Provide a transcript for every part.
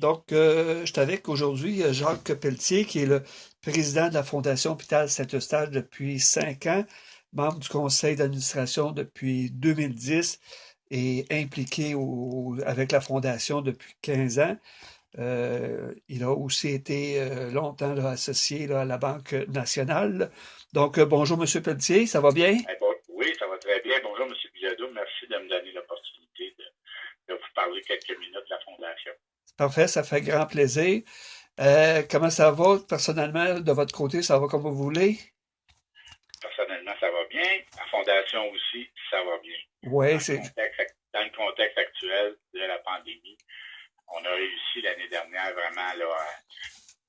Donc, je suis avec aujourd'hui Jacques Pelletier, qui est le président de la Fondation Hôpital Saint-Eustache depuis 5 ans, membre du conseil d'administration depuis 2010 et impliqué avec la Fondation depuis 15 ans. Il a aussi été longtemps là, associé là, à la Banque nationale. Donc, bonjour Monsieur Pelletier, ça va bien? Oui, ça va très bien. Bonjour, M. Bilodeau. Merci de me donner l'opportunité de vous parler quelques minutes de la Fondation. Parfait, ça fait grand plaisir. Comment ça va personnellement de votre côté? Ça va comme vous voulez? Personnellement, ça va bien. La Fondation aussi, ça va bien. Oui, Dans le contexte actuel de la pandémie, on a réussi l'année dernière vraiment, là,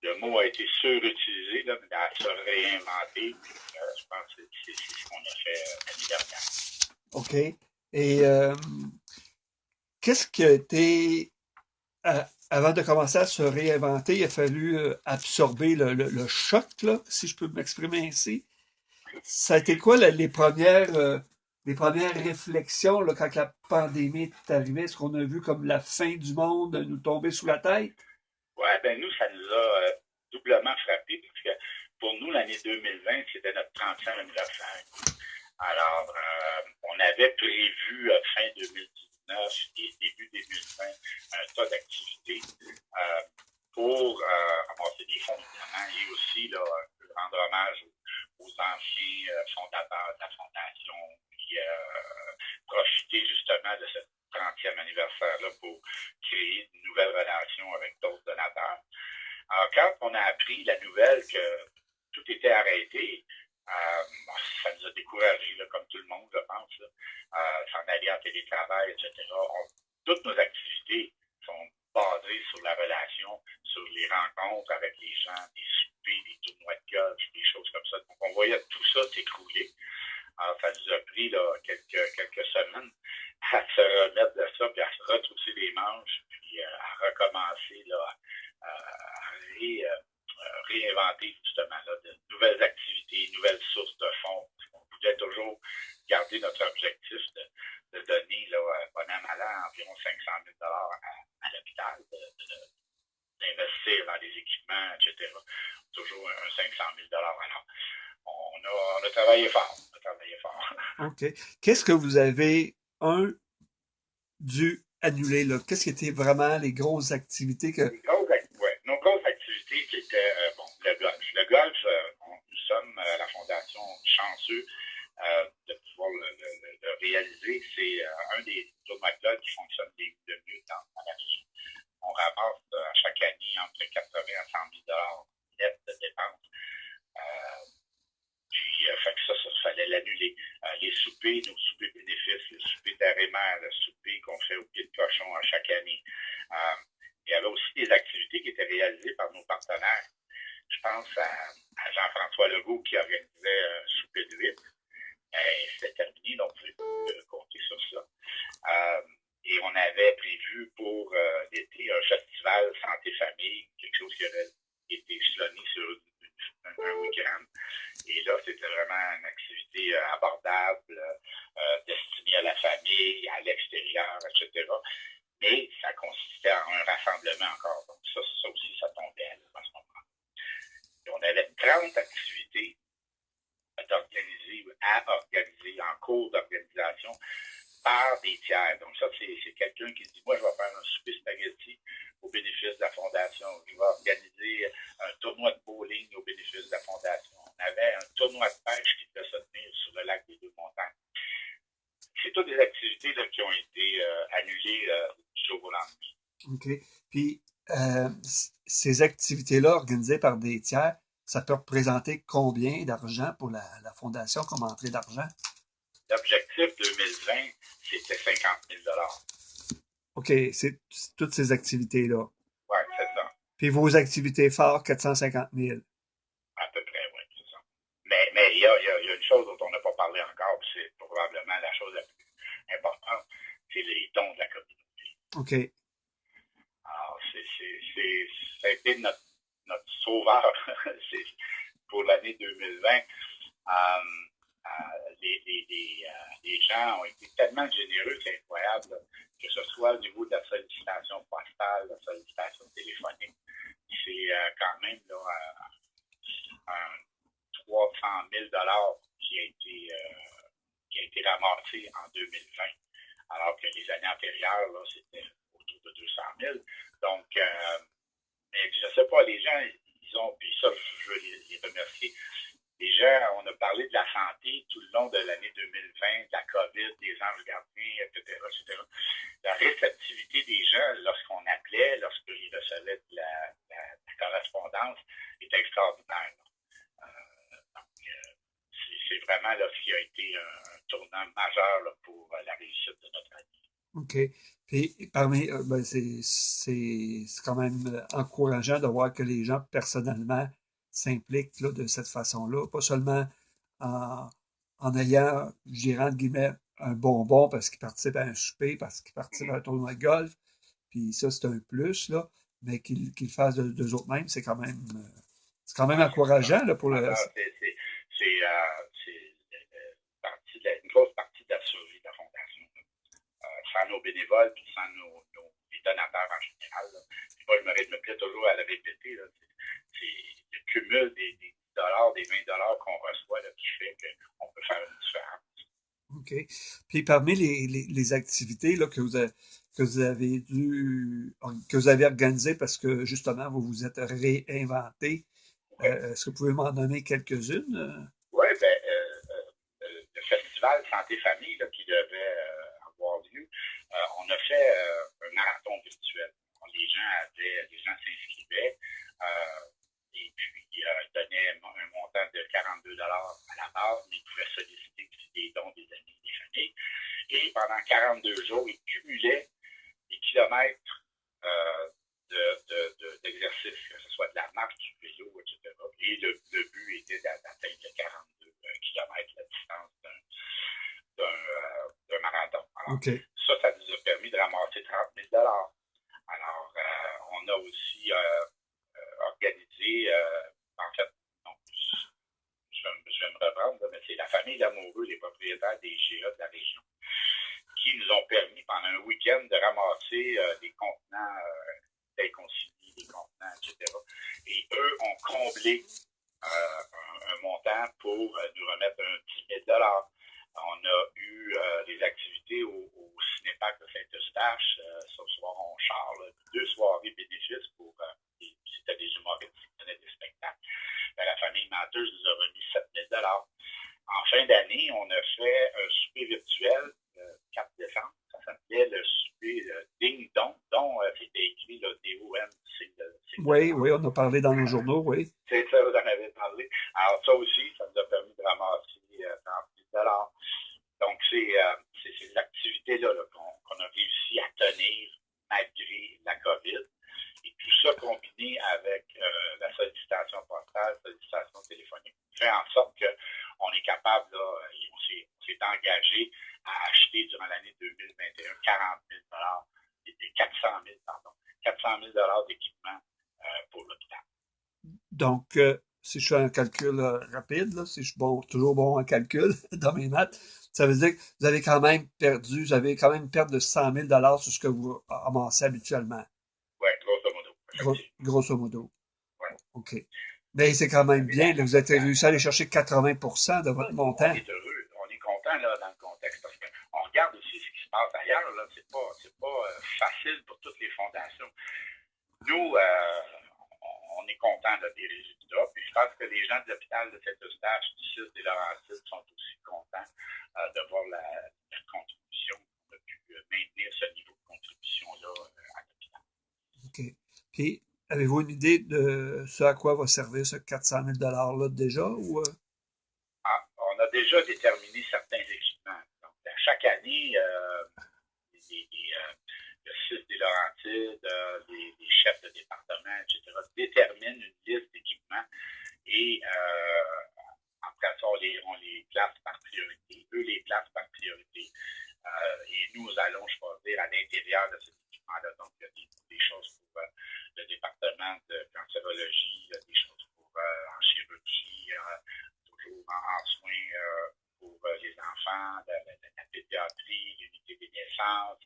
le mot a été surutilisé, là, mais à se réinventer. Puis, je pense que c'est ce qu'on a fait l'année dernière. OK. Et qu'est-ce qui a été, avant de commencer à se réinventer, il a fallu absorber le choc, là, si je peux m'exprimer ainsi. Ça a été quoi les premières réflexions là, quand la pandémie est arrivée? Est-ce qu'on a vu comme la fin du monde nous tomber sous la tête? Ouais, ben nous, ça nous a doublement frappé parce que pour nous, l'année 2020, c'était notre 30e anniversaire. Alors, on avait prévu fin 2019 et début 2020 un tas d'activités pour ramasser des fonds, évidemment, et aussi là, rendre hommage aux anciens fondateurs de la Fondation, puis profiter justement de ce 30e anniversaire-là pour créer de nouvelles relations avec d'autres donateurs. Alors, quand on a appris la nouvelle que tout était arrêté, ça nous a découragés, là, comme tout le monde, je pense, s'en aller en télétravail, etc. Toutes nos activités sont basées sur la relation, sur les rencontres avec les gens, des soupers, des tournois de golf, des choses comme ça. Donc, on voyait tout ça s'écrouler. Alors, ça nous a pris là, quelques semaines à se remettre de ça, puis à se retrousser les manches, puis à recommencer là, à réinventer justement là, de nouvelles activités, nouvelles sources de fonds. On voulait toujours garder notre objectif de donner là, bon an, mal an, environ 500 000 à l'hôpital, d'investir dans des équipements, etc. Toujours un 500 000 Alors, on a travaillé fort. On a travaillé fort. OK. Qu'est-ce que vous avez, dû annuler, là? Qu'est-ce qui était vraiment les grosses activités que... Ouais, nos grosses activités, c'était le golf. Le golf, nous sommes à la Fondation chanceux de pouvoir le réaliser. C'est un des tournois de golf qui fonctionne le mieux dans la région. On ramasse à chaque année entre 80 à 100 000 net de dépenses. Puis, fait que ça fallait l'annuler. Les soupers, nos soupers bénéfices, le souper d'arrêt-mère, le souper qu'on fait au pied de cochon à chaque année. Il y avait aussi des activités qui étaient réalisées par nos partenaires. Je pense à Jean-François Legault qui organisait un souper de 8. C'était terminé, donc vous pouvez compter sur ça. Et on avait prévu pour l'été un festival santé-famille, quelque chose qui aurait été échelonné sur un week-end. Et là, c'était vraiment une activité abordable, destinée à la famille, à l'extérieur, etc. Mais ça consistait en un rassemblement encore. Donc ça aussi, ça tombait à ce moment-là. Et on avait 30 activités à organiser, en cours d'organisation, par des tiers. Donc ça, c'est quelqu'un qui dit, moi, je vais faire un souper spaghetti au bénéfice de la Fondation. Je vais organiser un tournoi de bowling au bénéfice de la Fondation. On avait un tournoi de pêche qui devait se tenir sur le lac des Deux-Montagnes. C'est toutes des activités là, qui ont été annulées du jour au lendemain. OK. Puis, ces activités-là organisées par des tiers, ça peut représenter combien d'argent pour la Fondation comme entrée d'argent? L'objectif 2020, c'était 50 000 OK, c'est toutes ces activités-là. Oui, c'est ça. Puis vos activités phares, 450 000. À peu près, oui, c'est ça. Mais il y a une chose dont on n'a pas parlé encore, puis c'est probablement la chose la plus importante, c'est les dons de la communauté. OK. Alors, ça a été notre sauveur pour l'année 2020. les gens ont été tellement généreux, c'est incroyable, là, que ce soit au niveau de la sollicitation postale, la sollicitation téléphonique. C'est quand même là, un 300 000 qui a été ramassé en 2020, alors que les années antérieures, là, c'était autour de 200 000. Donc, mais je ne sais pas, les gens, ils ont, puis ça, je veux les remercier. Les gens, on a parlé de la santé tout le long de l'année 2020, de la COVID, des anges gardiens, etc., etc. La réceptivité des gens, lorsqu'on appelait, lorsqu'ils recevaient de la correspondance, est extraordinaire. C'est vraiment là, ce qui a été un tournant majeur là, pour la réussite de notre année. OK. Puis parmi, ben, c'est quand même encourageant de voir que les gens personnellement s'impliquent là, de cette façon-là, pas seulement en, en ayant, je dirais entre guillemets, un bonbon parce qu'ils participent à un souper, parce qu'ils participent à un tournoi de golf, puis ça c'est un plus là, mais qu'ils le fassent d'eux autres mêmes, c'est quand même Ouais, encourageant là pour le. C'est une grosse partie de la survie de la fondation. Sans nos bénévoles puis sans les donateurs en général. Là. Moi, je me plais toujours à le répéter. Là, c'est le cumul des dollars, des 20 dollars qu'on reçoit là, qui fait qu'on peut faire une différence. OK. Puis parmi les activités là, que vous avez organisées parce que justement vous vous êtes réinventé, Oui, est-ce que vous pouvez m'en donner quelques-unes? ouais, ben, le festival Santé Famille là, qui devait avoir lieu, on a fait un marathon virtuel. Les gens s'inscrivaient et puis donnaient un montant de 42 à la base, mais ils pouvaient solliciter aussi des dons des amis, des familles. Et pendant 42 jours, ils cumulaient des kilomètres d'exercice, que ce soit de la marche, du vélo, etc. Et le but était d'atteindre les 42 kilomètres la distance d'un marathon. Alors, OK. ça nous a permis de ramasser 30 000 Alors, on a aussi organisé, en fait, donc, je vais me reprendre, mais c'est la famille d'amoureux, les propriétaires des GA de la région, qui nous ont permis pendant un week-end de ramasser des contenants d'inconsignés, des contenants, etc. Et eux ont comblé un montant pour nous remettre un 10 000 On a eu des activités au Cinéparc de Saint-Eustache. Ce soir, on charle 2 soirées bénéfices pour c'était des humoristes qui donnaient des spectacles. La famille Menteuse nous a remis 7 000 En fin d'année, on a fait un souper virtuel le 4 décembre. Ça s'appelait le souper Ding Dong, dont c'était écrit là, D-O-N. Oui, oui, on a parlé dans nos journaux, oui. C'est ça, vous en avez parlé. Alors, ça aussi, ça nous a permis de ramasser 30 000 Donc, c'est ces activités-là qu'on a réussi à tenir malgré la COVID. Et tout ça combiné avec la sollicitation postale, la sollicitation téléphonique, fait en sorte qu'on est capable, là, on s'est engagé à acheter durant l'année 2021 40 000 400 000 400 000 d'équipement pour l'hôpital. Donc, si je fais un calcul rapide, là, si je suis bon, toujours bon en calcul dans mes maths, ça veut dire que vous avez quand même perdu, vous avez quand même une perte de 100 000 sur ce que vous amassez habituellement. Oui, grosso modo. Grosso modo. Ouais. OK. Mais c'est quand même bien, là, vous avez réussi à aller chercher 80% de votre montant. On est heureux, on est content là, dans le contexte parce qu'on regarde aussi ce qui se passe ailleurs. Là. C'est pas facile pour toutes les fondations. Nous, on est content des résultats. Puis je pense que les gens de l'hôpital de Saint-Eustache, du CIS des Laurentides sont aussi contents de voir la contribution. On a pu maintenir ce niveau de contribution-là à l'hôpital. OK. Puis, avez-vous une idée de ce à quoi va servir ce 400 000 $-là déjà? Ou, On a déjà déterminé certains équipements. Donc, à chaque année, le CIS des Laurentides, les chefs de département, etc., déterminent une liste d'équipements et après ça, on les place par priorité. Eux les placent par priorité. Et nous allons choisir à l'intérieur de cet équipement-là. Donc, il y a des choses pour le département de cancérologie, il y a des choses pour en chirurgie, toujours en soins pour les reconnaissance.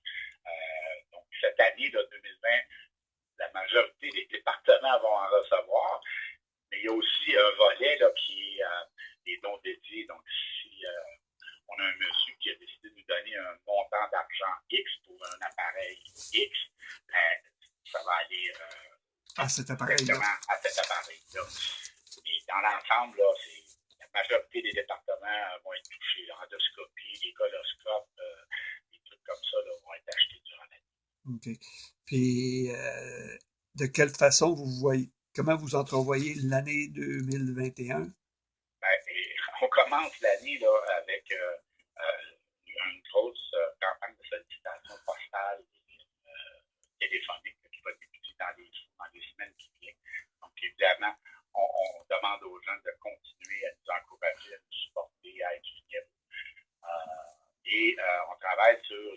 Donc, cette année, là, 2020, la majorité des départements vont en recevoir, mais il y a aussi un volet là, qui est des dons dédiés. Donc, si on a un monsieur qui a décidé de nous donner un montant d'argent X pour un appareil X, ben, ça va aller à cet appareil-là. à cet appareil-là. Mais dans l'ensemble, là, la majorité des départements vont être touchés. L'endoscopie, les coloscopes, des trucs comme ça là, vont être achetés durant l'année. OK. Puis, de quelle façon comment vous entrevoyez l'année 2021? Ben, on commence l'année là, avec une grosse campagne de sollicitation postale et téléphonique qui va débuter dans les semaines qui viennent. Donc, évidemment, on demande aux gens de continuer à nous encourager, à nous supporter, à être fidèles. Et on travaille sur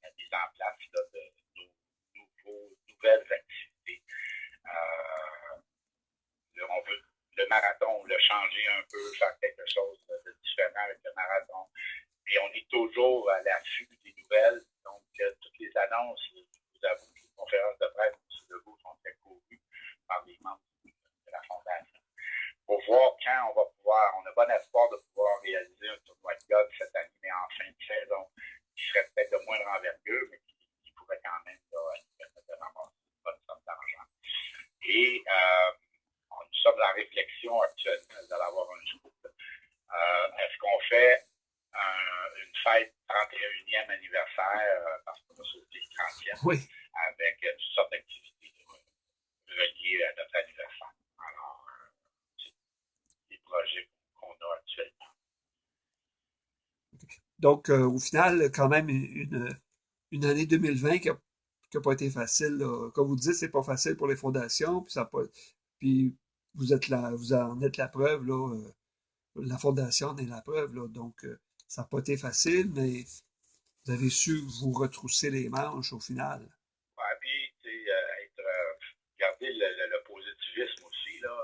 la mise en place là, de nouvelles activités. On veut le marathon, on l'a changé un peu, faire quelque chose de différent avec le marathon. Et on est toujours à l'affût des nouvelles. Donc, toutes les annonces, je vous avoue, les conférences de presse de Legault sont très courues par les membres de la Fondation. Pour voir quand on va pouvoir, on a bon espoir de pouvoir réaliser un tournoi de golf cette année, mais en fin de saison, qui serait peut-être de moindre envergure, mais qui pourrait quand même nous permettre de ramasser une bonne somme d'argent. Et nous sommes en réflexion actuellement, vous allez avoir un scoop. Est-ce qu'on fait une fête 31e anniversaire, parce qu'on a sauté le 30e, oui, avec toutes sortes d'activités reliées à notre anniversaire. Alors, c'est des projets qu'on a actuellement. Donc, au final, quand même, une année 2020 qui n'a pas été facile, là. Comme vous dites, c'est pas facile pour les fondations, puis puis vous en êtes la preuve, là. La fondation en est la preuve, là. Donc, ça n'a pas été facile, mais vous avez su vous retrousser les manches au final. Ouais, puis, tu sais, garder le positivisme aussi, là.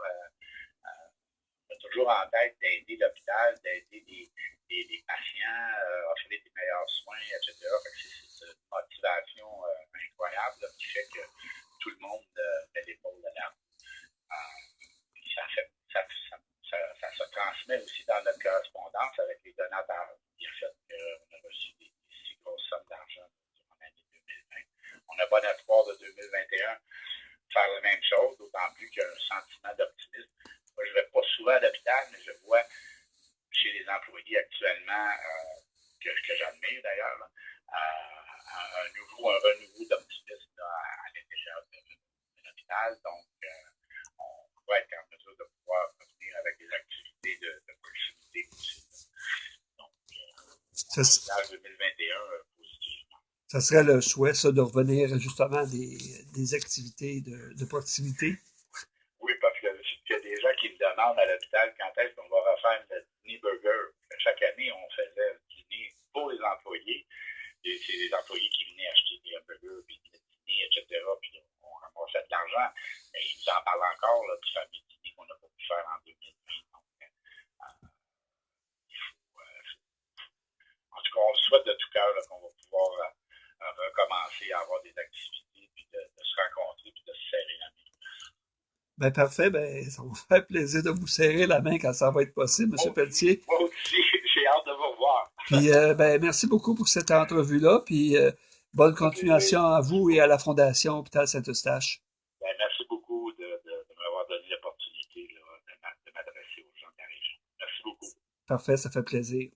On a toujours en tête d'aider l'hôpital, d'aider les patients, offrir des meilleurs soins, etc. Fait que c'est une motivation incroyable là, qui fait que tout le monde met l'épaule à l'arbre. Ça se transmet aussi dans notre correspondance avec les donateurs. Il a fait qu'on a reçu des si grosses sommes d'argent durant l'année 2020. On a bon espoir de 2021 faire la même chose, d'autant plus qu'il y a un sentiment d'optimisme. Moi, je ne vais pas souvent à l'hôpital, mais je vois chez les employés actuellement, que j'admire d'ailleurs, là, un renouveau d'optimisme à l'intérieur de l'hôpital. Donc, on va être en mesure de pouvoir revenir avec des activités de proximité aussi. Donc, on est 2021 positivement. Ça serait le souhait, ça, de revenir justement à des activités de proximité? Oui, parce qu'il y a des gens qui me demandent à l'hôpital quand est-ce qu'on va refaire le dîner burger. Chaque année, on faisait le dîner pour les employés. Et c'est les employés qui venaient acheter des hamburgers, puis des dîners, etc. Puis on ramassait de l'argent. Mais ils nous en parlent encore, là, du fameux dîner qu'on n'a pas pu faire en 2020. Donc, en tout cas, on le souhaite de tout cœur qu'on va pouvoir recommencer à avoir des activités, puis de se rencontrer, puis de se serrer la main. Ben parfait, ben ça va me faire plaisir de vous serrer la main quand ça va être possible, M. Pelletier. Moi aussi, j'ai hâte de vous revoir. Puis ben merci beaucoup pour cette entrevue-là, puis bonne continuation à vous et à la Fondation Hôpital Saint-Eustache. Ben, merci beaucoup de m'avoir donné l'opportunité de m'adresser aux gens de la région. Merci beaucoup. Parfait, ça fait plaisir.